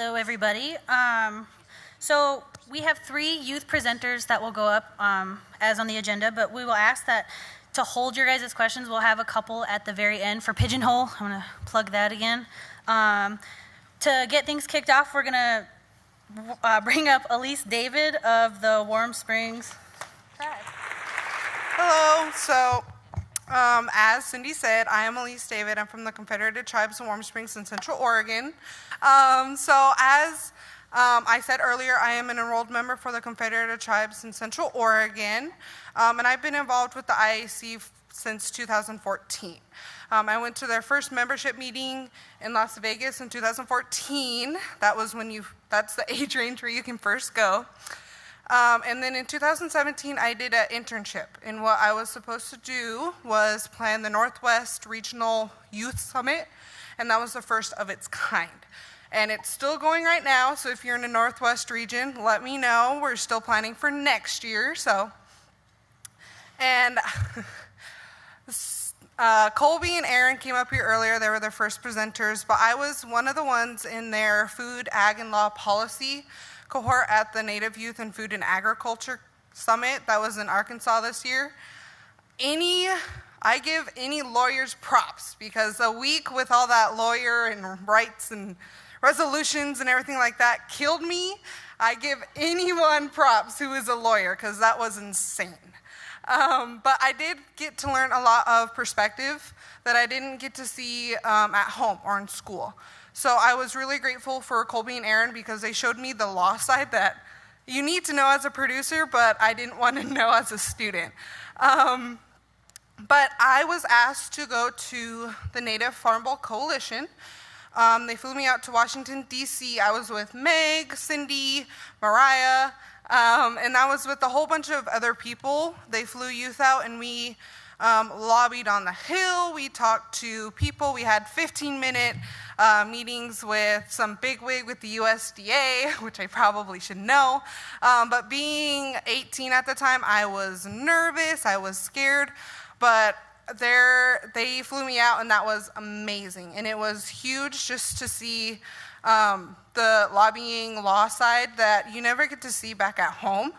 Hello, everybody. So we have 3 youth presenters that will go up as on the agenda, but we will ask that to hold your guys' questions. We'll have a couple at the very end for Pigeonhole. I'm going to plug that again. To get things kicked off, we're going to bring up Ellise David of the Warm Springs Tribe. Hello. So, as Cindy said, I am Ellise David. I'm from the Confederated Tribes of Warm Springs in Central Oregon. So as I said earlier, I am an enrolled member for the Confederated Tribes in Central Oregon, and I've been involved with the IAC since 2014. I went to their first membership meeting in Las Vegas in 2014. That's the age range where you can first go. And then in 2017, I did an internship, and what I was supposed to do was plan the Northwest Regional Youth Summit, and that was the first of its kind. And it's still going right now, so if you're in the Northwest region, let me know. We're still planning for next year, so. And Colby and Aaron came up here earlier. They were their first presenters, but I was one of the ones in their Food, Ag, and Law Policy cohort at the Native Youth and Food and Agriculture Summit that was in Arkansas this year. I give any lawyers props, because a week with all that lawyer and rights and resolutions and everything like that killed me. I give anyone props who is a lawyer, because that was insane. But I did get to learn a lot of perspective that I didn't get to see at home or in school. So I was really grateful for Colby and Aaron, because they showed me the law side that you need to know as a producer, but I didn't want to know as a student. But I was asked to go to the Native Farm Bill Coalition. They flew me out to Washington, D.C. I was with Meg, Cindy, Mariah, and I was with a whole bunch of other people. They flew youth out, and we lobbied on the Hill. We talked to people. We had 15-minute meetings with some bigwig with the USDA, which I probably should know. But being 18 at the time, I was nervous. I was scared. But they flew me out, and that was amazing. And it was huge just to see the lobbying law side that you never get to see back at home.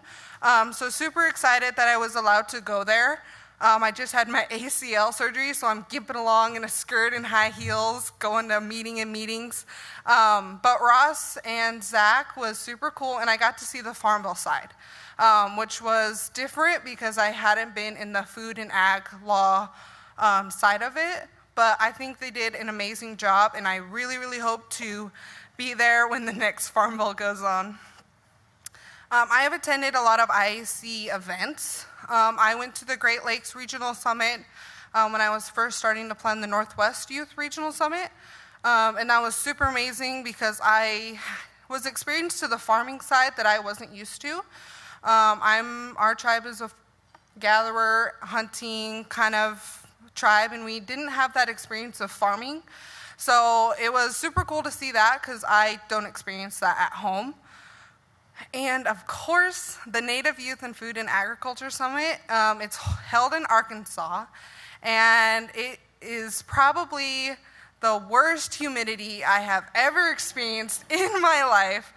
So super excited that I was allowed to go there. I just had my ACL surgery, so I'm gimping along in a skirt and high heels, going to meetings. But Ross and Zach was super cool, and I got to see the Farm Bill side, which was different because I hadn't been in the food and ag law side of it. But I think they did an amazing job, and I really, really hope to be there when the next Farm Bill goes on. I have attended a lot of IAC events. I went to the Great Lakes Regional Summit when I was first starting to plan the Northwest Youth Regional Summit. And that was super amazing because I was experienced to the farming side that I wasn't used to. Our tribe is a gatherer, hunting kind of tribe, and we didn't have that experience of farming. So it was super cool to see that because I don't experience that at home. And of course, the Native Youth and Food and Agriculture Summit, it's held in Arkansas, and it is probably the worst humidity I have ever experienced in my life.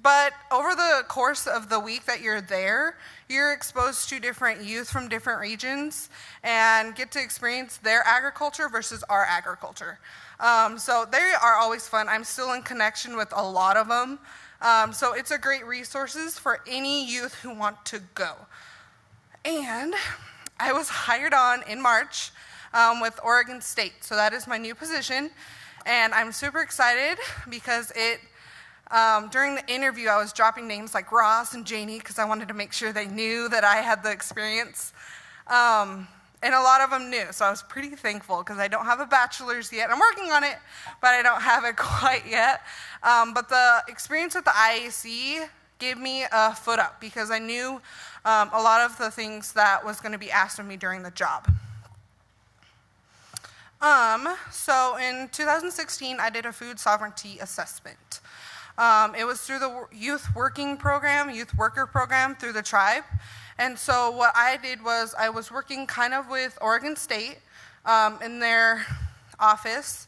But over the course of the week that you're there, you're exposed to different youth from different regions and get to experience their agriculture versus our agriculture. So they are always fun. I'm still in connection with a lot of them. So it's a great resources for any youth who want to go. And I was hired on in March with Oregon State. So that is my new position. And I'm super excited because during the interview, I was dropping names like Ross and Janie because I wanted to make sure they knew that I had the experience. And a lot of them knew, so I was pretty thankful because I don't have a bachelor's yet. I'm working on it, but I don't have it quite yet. But the experience with the IAC gave me a foot up because I knew a lot of the things that was going to be asked of me during the job. So in 2016, I did a food sovereignty assessment. It was through the youth worker program through the tribe. And so what I did was I was working kind of with Oregon State in their office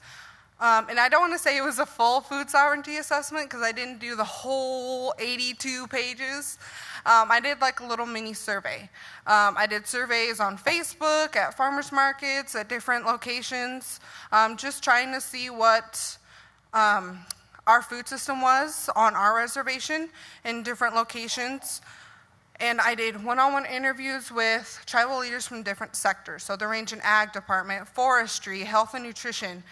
And I don't want to say it was a full food sovereignty assessment because I didn't do the whole 82 pages. I did like a little mini survey. I did surveys on Facebook, at farmers markets, at different locations, just trying to see what our food system was on our reservation in different locations. And I did one-on-one interviews with tribal leaders from different sectors. So the range and ag department, forestry, health and nutrition.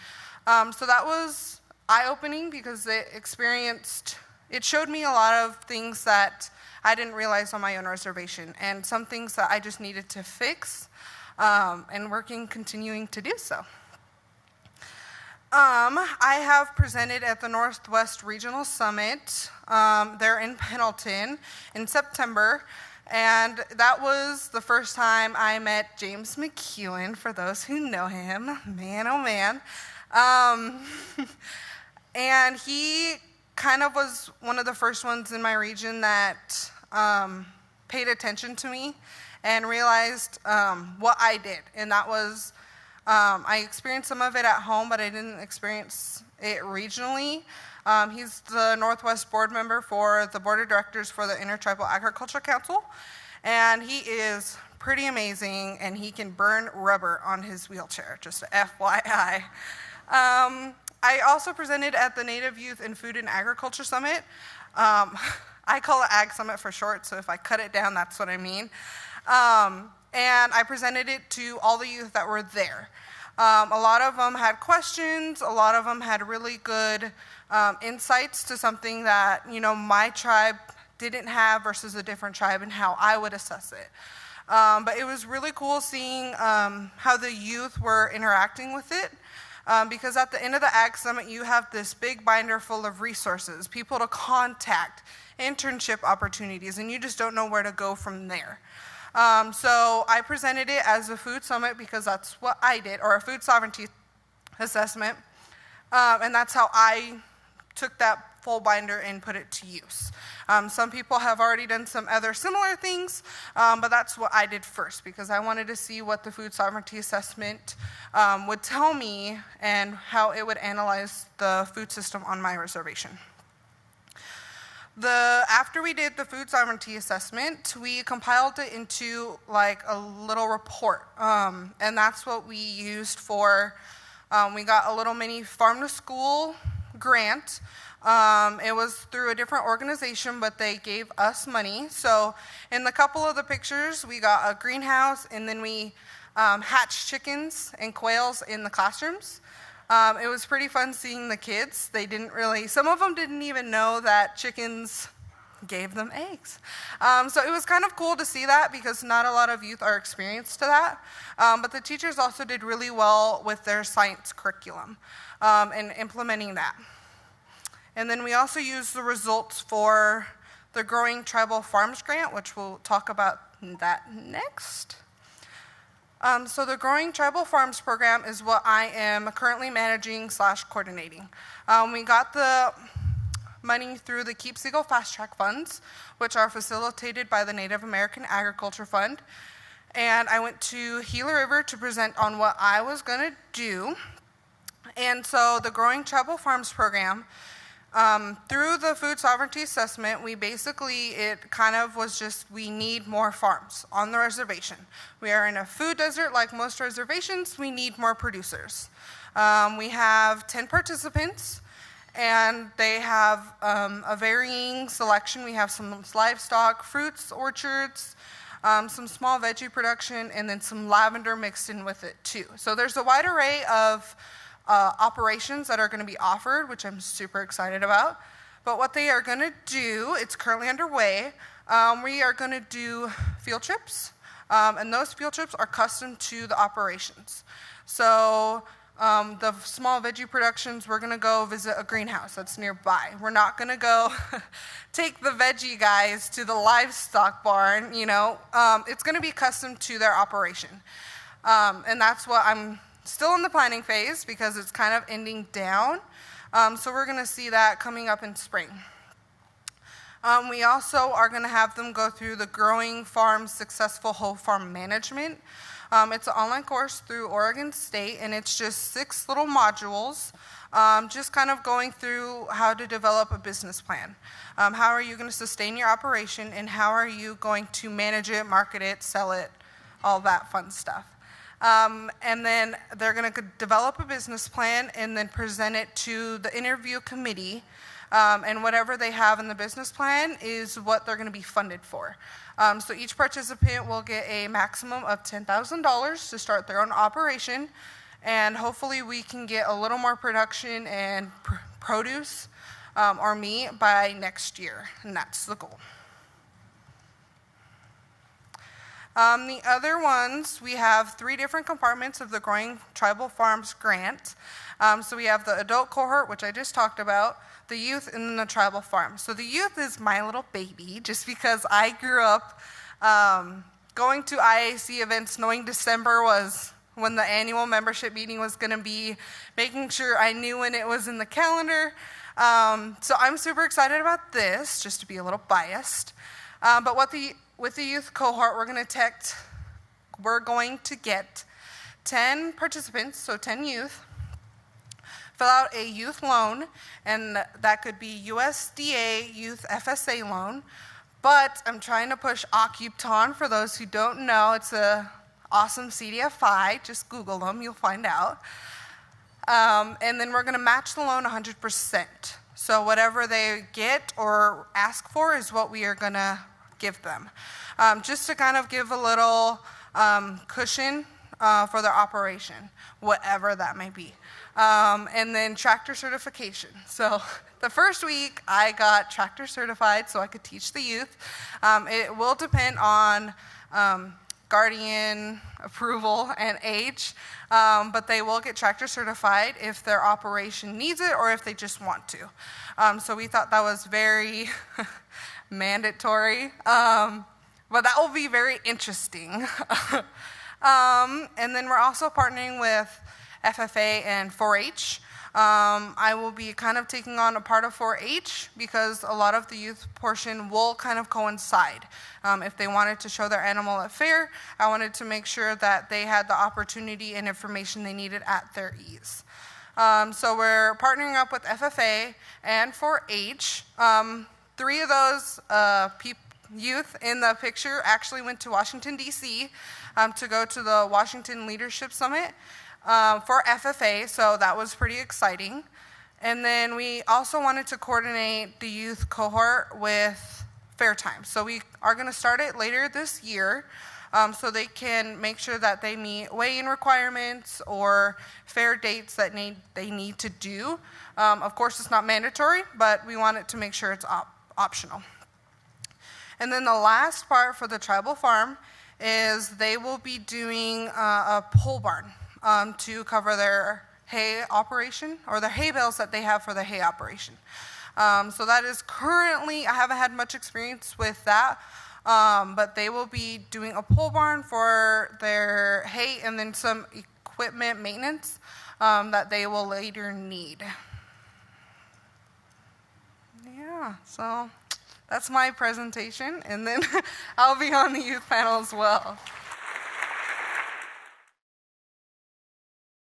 So that was eye-opening because it showed me a lot of things that I didn't realize on my own reservation and some things that I just needed to fix and continuing to do so. I have presented at the Northwest Regional Summit there in Pendleton in September, and that was the first time I met James McEwen, for those who know him. Man, oh man. And he kind of was one of the first ones in my region that paid attention to me and realized what I did. And that was, I experienced some of it at home, but I didn't experience it regionally. He's the Northwest board member for the board of directors for the Intertribal Agriculture Council. And he is pretty amazing, and he can burn rubber on his wheelchair, just FYI. I also presented at the Native Youth in Food and Agriculture Summit. I call it Ag Summit for short, so if I cut it down, that's what I mean. And I presented it to all the youth that were there. A lot of them had questions. A lot of them had really good insights to something that, my tribe didn't have versus a different tribe and how I would assess it. But it was really cool seeing how the youth were interacting with it. Because at the end of the Ag Summit, you have this big binder full of resources, people to contact, internship opportunities, and you just don't know where to go from there. So I presented it as a food summit because that's what I did, or a food sovereignty assessment. And that's how I took that full binder and put it to use. Some people have already done some other similar things, but that's what I did first because I wanted to see what the food sovereignty assessment would tell me and how it would analyze the food system on my reservation. After we did the food sovereignty assessment, we compiled it into like a little report, and that's what we used for, we got a little mini farm to school grant. It was through a different organization, but they gave us money. So in the couple of the pictures, we got a greenhouse, and then we hatched chickens and quails in the classrooms. It was pretty fun seeing the kids. Some of them didn't even know that chickens gave them eggs. So it was kind of cool to see that because not a lot of youth are experienced to that. But the teachers also did really well with their science curriculum and implementing that. And then we also used the results for the Growing Tribal Farms Grant, which we'll talk about that next. So the Growing Tribal Farms program is what I am currently managing / coordinating. We got the money through the Keep Seagull Fast Track funds, which are facilitated by the Native American Agriculture Fund. And I went to Gila River to present on what I was going to do. And so the Growing Tribal Farms program, through the food sovereignty assessment, it kind of was just, we need more farms on the reservation. We are in a food desert like most reservations, we need more producers. We have 10 participants, and they have a varying selection. We have some livestock, fruits, orchards, some small veggie production, and then some lavender mixed in with it too. So there's a wide array of operations that are going to be offered, which I'm super excited about. But what they are going to do, it's currently underway, we are going to do field trips, and those field trips are custom to the operations. So the small veggie productions, we're going to go visit a greenhouse that's nearby. We're not going to go take the veggie guys to the livestock barn, it's going to be custom to their operation. And that's what I'm still in the planning phase because it's kind of ending down. So we're going to see that coming up in spring. We also are going to have them go through the Growing Farm Successful Whole Farm Management. It's an online course through Oregon State, and it's just 6 little modules, just kind of going through how to develop a business plan. How are you going to sustain your operation, and how are you going to manage it, market it, sell it, all that fun stuff. And then they're going to develop a business plan and then present it to the interview committee. And whatever they have in the business plan is what they're going to be funded for. So each participant will get a maximum of $10,000 to start their own operation. And hopefully we can get a little more production and produce or meat by next year. And that's the goal. The other ones, we have 3 different compartments of the Growing Tribal Farms grant. So we have the adult cohort, which I just talked about, the youth, and then the tribal farm. So the youth is my little baby, just because I grew up going to IAC events, knowing December was when the annual membership meeting was going to be, making sure I knew when it was in the calendar. So I'm super excited about this, just to be a little biased. But with the youth cohort, we're going to get 10 participants, so 10 youth, fill out a youth loan, and that could be USDA Youth FSA loan. But I'm trying to push Occupton for those who don't know. It's a awesome CDFI. Just Google them, you'll find out. And then we're going to match the loan 100%. So whatever they get or ask for is what we are going to give them. Just to kind of give a little cushion for their operation, whatever that may be. And then tractor certification. So the first week I got tractor certified so I could teach the youth. It will depend on guardian approval and age, but they will get tractor certified if their operation needs it or if they just want to. So we thought that was very mandatory, but that will be very interesting. And then we're also partnering with FFA and 4-H. I will be kind of taking on a part of 4-H because a lot of the youth portion will kind of coincide. If they wanted to show their animal at fair, I wanted to make sure that they had the opportunity and information they needed at their ease. So we're partnering up with FFA and 4-H. 3 of those youth in the picture actually went to Washington, D.C. To go to the Washington Leadership Summit for FFA, so that was pretty exciting. And then we also wanted to coordinate the youth cohort with fair time. So we are going to start it later this year so they can make sure that they meet weigh-in requirements or fair dates that they need to do. Of course, it's not mandatory, but we want it to make sure it's optional. And then the last part for the tribal farm is they will be doing a pole barn to cover their hay operation or the hay bales that they have for the hay operation. So that is currently, I haven't had much experience with that, but they will be doing a pole barn for their hay and then some equipment maintenance that they will later need. Yeah, so that's my presentation, and then I'll be on the youth panel as well.